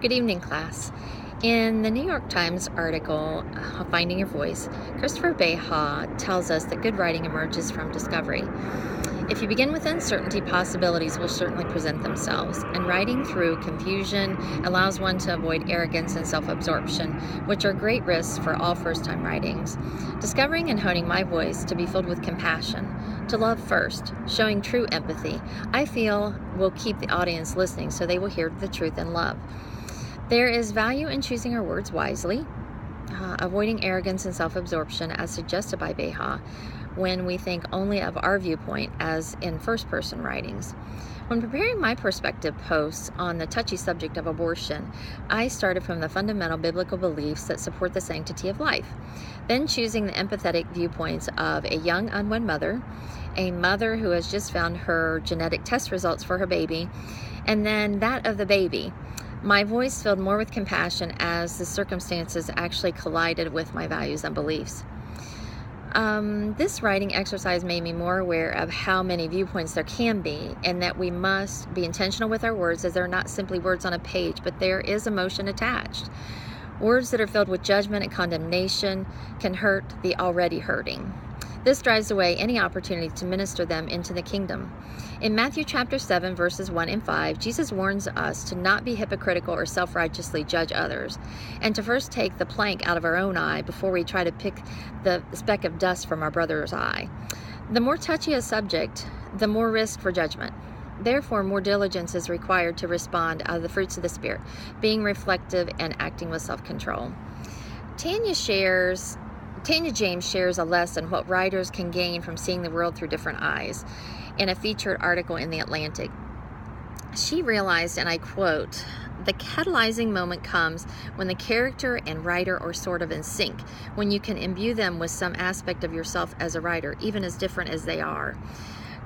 Good evening, class. In the New York Times article, Finding Your Voice, Christopher Beha tells us that good writing emerges from discovery. If you begin with uncertainty, possibilities will certainly present themselves, and writing through confusion allows one to avoid arrogance and self-absorption, which are great risks for all first-time writings. Discovering and honing my voice to be filled with compassion, to love first, showing true empathy, I feel will keep the audience listening so they will hear the truth and love. There is value in choosing our words wisely, avoiding arrogance and self-absorption as suggested by Beha when we think only of our viewpoint as in first-person writings. When preparing my perspective posts on the touchy subject of abortion, I started from the fundamental biblical beliefs that support the sanctity of life, then choosing the empathetic viewpoints of a young unwed mother, a mother who has just found her genetic test results for her baby, and then that of the baby. My voice filled more with compassion as the circumstances actually collided with my values and beliefs. This writing exercise made me more aware of how many viewpoints there can be, and that we must be intentional with our words, as they're not simply words on a page, but there is emotion attached. Words that are filled with judgment and condemnation can hurt the already hurting. This drives away any opportunity to minister them into the kingdom. In Matthew chapter 7, verses 1 and 5, Jesus warns us to not be hypocritical or self-righteously judge others, and to first take the plank out of our own eye before we try to pick the speck of dust from our brother's eye. The more touchy a subject, the more risk for judgment. Therefore, more diligence is required to respond out of the fruits of the Spirit, being reflective and acting with self-control. Tanya James shares a lesson what writers can gain from seeing the world through different eyes in a featured article in The Atlantic. She realized, and I quote, "The catalyzing moment comes when the character and writer are sort of in sync, when you can imbue them with some aspect of yourself as a writer, even as different as they are."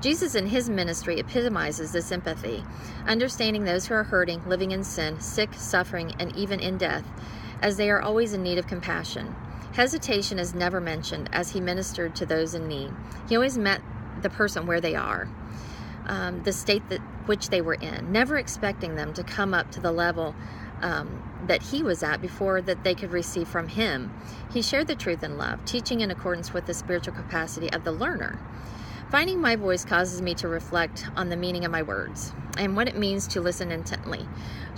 Jesus in his ministry epitomizes this empathy, understanding those who are hurting, living in sin, sick, suffering, and even in death, as they are always in need of compassion. Hesitation is never mentioned as he ministered to those in need. He always met the person where they are, the state which they were in, never expecting them to come up to the level that he was at before that they could receive from him. He shared the truth in love, teaching in accordance with the spiritual capacity of the learner. Finding my voice causes me to reflect on the meaning of my words and what it means to listen intently.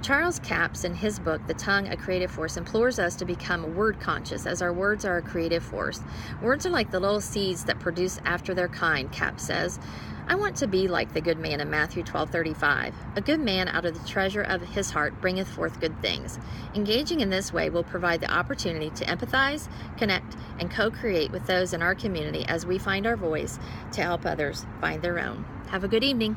Charles Capps, in his book, The Tongue, A Creative Force, implores us to become word conscious, as our words are a creative force. Words are like the little seeds that produce after their kind, Capps says. I want to be like the good man in Matthew 12:35. A good man out of the treasure of his heart bringeth forth good things. Engaging in this way will provide the opportunity to empathize, connect, and co-create with those in our community as we find our voice to help others find their own. Have a good evening.